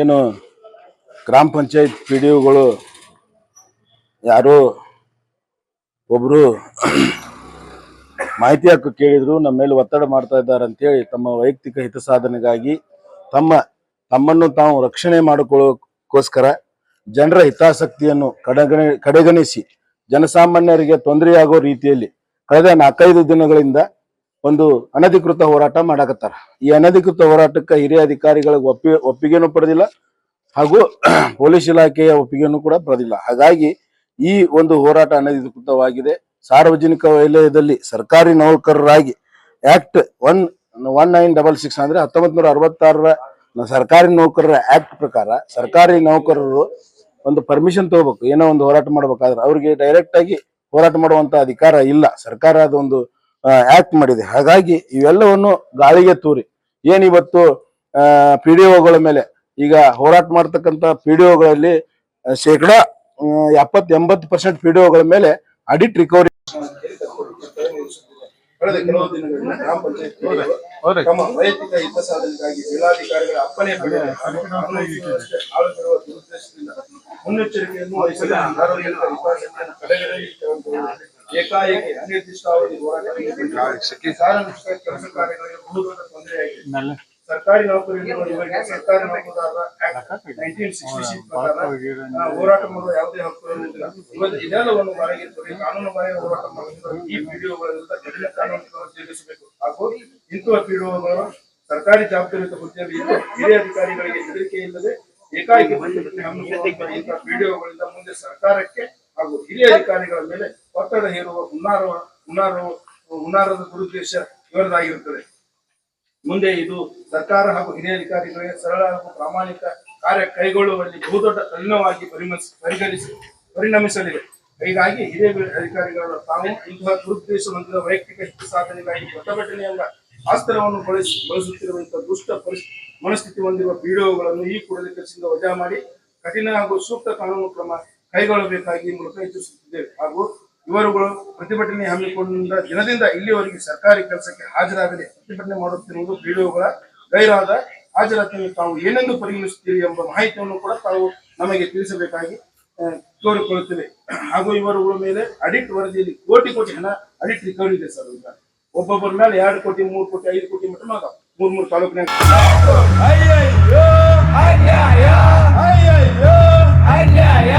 ಏನು ಗ್ರಾಮ ಪಂಚಾಯತ್ ಪಿಡಿಒಗಳು ಯಾರೋ ಒಬ್ರು ಮಾಹಿತಿ ಹಕ್ಕು ಕೇಳಿದ್ರು, ನಮ್ಮ ಮೇಲೆ ಒತ್ತಡ ಮಾಡ್ತಾ ಇದ್ದಾರೆ ಅಂತೇಳಿ ತಮ್ಮ ವೈಯಕ್ತಿಕ ಹಿತಸಾಧನೆಗಾಗಿ ತಮ್ಮನ್ನು ತಾವು ರಕ್ಷಣೆ ಮಾಡಿಕೊಳ್ಳೋಕ್ಕೋಸ್ಕರ ಜನರ ಹಿತಾಸಕ್ತಿಯನ್ನು ಕಡೆಗಣಿಸಿ ಜನಸಾಮಾನ್ಯರಿಗೆ ತೊಂದರೆಯಾಗೋ ರೀತಿಯಲ್ಲಿ ಕಳೆದ 4-5 ದಿನಗಳಿಂದ ಒಂದು ಅನಧಿಕೃತ ಹೋರಾಟ ಮಾಡಕತ್ತಾರ. ಈ ಅನಧಿಕೃತ ಹೋರಾಟಕ್ಕೆ ಹಿರಿಯ ಅಧಿಕಾರಿಗಳಿಗೆ ಒಪ್ಪಿಗೆನೂ ಪಡೆದಿಲ್ಲ ಹಾಗೂ ಪೊಲೀಸ್ ಇಲಾಖೆಯ ಒಪ್ಪಿಗೆನೂ ಕೂಡ ಪಡೆದಿಲ್ಲ. ಹಾಗಾಗಿ ಈ ಒಂದು ಹೋರಾಟ ಅನಧಿಕೃತವಾಗಿದೆ. ಸಾರ್ವಜನಿಕ ವಲಯದಲ್ಲಿ ಸರ್ಕಾರಿ ನೌಕರರಾಗಿ ಆಕ್ಟ್ 1966 ಅಂದ್ರೆ 1966ರ ಸರ್ಕಾರಿ ನೌಕರರ ಆಕ್ಟ್ ಪ್ರಕಾರ ಸರ್ಕಾರಿ ನೌಕರರು ಒಂದು ಪರ್ಮಿಷನ್ ತಗೋಬೇಕು. ಏನೋ ಒಂದು ಹೋರಾಟ ಮಾಡ್ಬೇಕಾದ್ರೆ ಅವ್ರಿಗೆ ಡೈರೆಕ್ಟ್ ಆಗಿ ಹೋರಾಟ ಮಾಡುವಂತ ಅಧಿಕಾರ ಇಲ್ಲ. ಸರ್ಕಾರ ಅದೊಂದು ಆಕ್ಟ್ ಮಾಡಿದೆ. ಹಾಗಾಗಿ ಇವೆಲ್ಲವನ್ನು ಗಾಳಿಗೆ ತೂರಿ ಏನಿವತ್ತು ಪಿಡಿಒಗಳ ಮೇಲೆ ಈಗ ಹೋರಾಟ ಮಾಡ್ತಕ್ಕಂಥ ಪಿಡಿಒಗಳಲ್ಲಿ 70-80% ಪಿಡಿಒಗಳ ಮೇಲೆ ಆಡಿಟ್ ರಿಕವರಿ ಕಳೆದ ಕೆಲವು ದಿನಗಳಿಂದ ಗ್ರಾಮ ಪಂಚಾಯತ್ ತಮ್ಮ ವೈಯಕ್ತಿಕ ಹಿತಸಾಧನೆಗಾಗಿ ಜಿಲ್ಲಾಧಿಕಾರಿಗಳ ಅಪ್ಪಣೆ ಪಡೆಯುವ ದುರುದ್ದೇಶದಿಂದ ಮುನ್ನೆಚ್ಚರಿಕೆಯನ್ನು ವಹಿಸಲು ಸಾರ್ವಜನಿಕ ಹಿತಾಸಕ್ತಿಯನ್ನು ಕಡೆಗಣಿಸಿ ಏಕಾಏಕಿ ಅನಿರ್ದಿಷ್ಟಾವಧಿ ಹೋರಾಟಕ್ಕೆ ಸಾರ್ವಜನಿಕ ಕೆಲಸ ಕಾರ್ಯಗಳಿಗೆ ಬಹುದೊಡ್ಡ ತೊಂದರೆಯಾಗಿದೆ. ಸರ್ಕಾರಿ ನೌಕರರಿಗೆ ಸರ್ಕಾರಿ ನೌಕರರ ಆಕ್ಟ್ 1966 ಪ್ರಕಾರ ಹೋರಾಟ ಮಾಡುವ ಯಾವುದೇ ಹಕ್ಕುಗಳಿಲ್ಲ. ಇದೆಲ್ಲವನ್ನು ಹೊರಗೆ ತೊರೆದು ಕಾನೂನುಬಾಹಿರ ಹೋರಾಟ ಮಾಡುವ ಈ ಪಿಡಿಒಗಳ ವಿರುದ್ಧ ಕಠಿಣ ಕಾನೂನು ಕ್ರಮ ಜರುಗಿಸಬೇಕು ಹಾಗೂ ಇಂತಹ ಪಿಡಿಒಗಳು ಸರ್ಕಾರಿ ಜವಾಬ್ದಾರಿಯುತ ಹುದ್ದೆಯಲ್ಲಿ ಇದ್ದು ಹಿರಿಯ ಅಧಿಕಾರಿಗಳಿಗೆ ಹೆದರಿಕೆ ಇಲ್ಲದೆ ಏಕಾಏಕಿ ಪ್ರತಿಭಟನೆ ಹಮ್ಮಿಕೊಳ್ಳುವ ಇಂತಹ ಪಿಡಿಒಗಳಿಂದ ಮುಂದೆ ಸರ್ಕಾರಕ್ಕೆ ಹಾಗೂ ಹಿರಿಯ ಅಧಿಕಾರಿಗಳ ಮೇಲೆ ಒತ್ತಡ ಹೇರುವ ಹುನ್ನಾರದ ದುರುದ್ದೇಶ ಇವರದಾಗಿರುತ್ತದೆ. ಮುಂದೆ ಇದು ಸರ್ಕಾರ ಹಾಗೂ ಹಿರಿಯ ಅಧಿಕಾರಿಗಳಿಗೆ ಸರಳ ಹಾಗೂ ಪ್ರಾಮಾಣಿಕ ಕಾರ್ಯ ಕೈಗೊಳ್ಳುವಲ್ಲಿ ಬಹುದೊಡ್ಡ ಕಠಿಣವಾಗಿ ಪರಿಣಮಿಸಲಿದೆ. ಹೀಗಾಗಿ ಹಿರಿಯ ಅಧಿಕಾರಿಗಳು ತಾವು ಇಂತಹ ದುರುದ್ದೇಶ ಹೊಂದಿದ ವೈಯಕ್ತಿಕ ಹಿತ ಸಾಧನೆಗಾಗಿ ಪ್ರತಿಭಟನೆಯಿಂದ ಆಸ್ತರವನ್ನು ಬಳಸುತ್ತಿರುವಂತಹ ದುಷ್ಟ ಮನಸ್ಥಿತಿ ಹೊಂದಿರುವ ಪಿಡಿಒಗಳನ್ನು ಈ ಕೂಡಲೇ ಕೆಲಸದಿಂದ ವಜಾ ಮಾಡಿ ಕಠಿಣ ಹಾಗೂ ಸೂಕ್ತ ಕಾನೂನು ಕ್ರಮ ಕೈಗೊಳ್ಳಬೇಕಾಗಿ ಮೂಲಕ ಹೆಚ್ಚಿಸುತ್ತಿದ್ದೇವೆ. ಹಾಗೂ ಇವರುಗಳು ಪ್ರತಿಭಟನೆ ಹಮ್ಮಿಕೊಂಡ ದಿನದಿಂದ ಇಲ್ಲಿವರೆಗೆ ಸರ್ಕಾರಿ ಕೆಲಸಕ್ಕೆ ಹಾಜರಾಗದೆ ಪ್ರತಿಭಟನೆ ಮಾಡುತ್ತಿರುವುದು ಪಿಡಿಒಗಳ ಗೈರಾದ ಹಾಜರಾತಿಯನ್ನು ತಾವು ಏನೆಂದು ಪರಿಗಣಿಸುತ್ತೀರಿ ಎಂಬ ಮಾಹಿತಿಯನ್ನು ಕೂಡ ತಾವು ನಮಗೆ ತಿಳಿಸಬೇಕಾಗಿ ಕೋರಿಕೊಳ್ಳುತ್ತೇವೆ. ಹಾಗೂ ಇವರುಗಳ ಮೇಲೆ ಆಡಿಟ್ ವರದಿಯಲ್ಲಿ ಕೋಟಿ ಹಣ ಆಡಿಟ್ ರಿಕವರಿ ಇದೆ ಸರ್. ಈಗ ಒಬ್ಬೊಬ್ಬರ ಮೇಲೆ 2 ಕೋಟಿ 3 ಕೋಟಿ 5 ಕೋಟಿ ಮಟ್ಟ ಮಾಡ 3 ತಾಲೂಕಿನಾಗ ಅಯ್ಯಯ್ಯೋ ಅನ್ಯಾಯ ಅಯ್ಯಯ್ಯೋ ಅನ್ಯಾಯ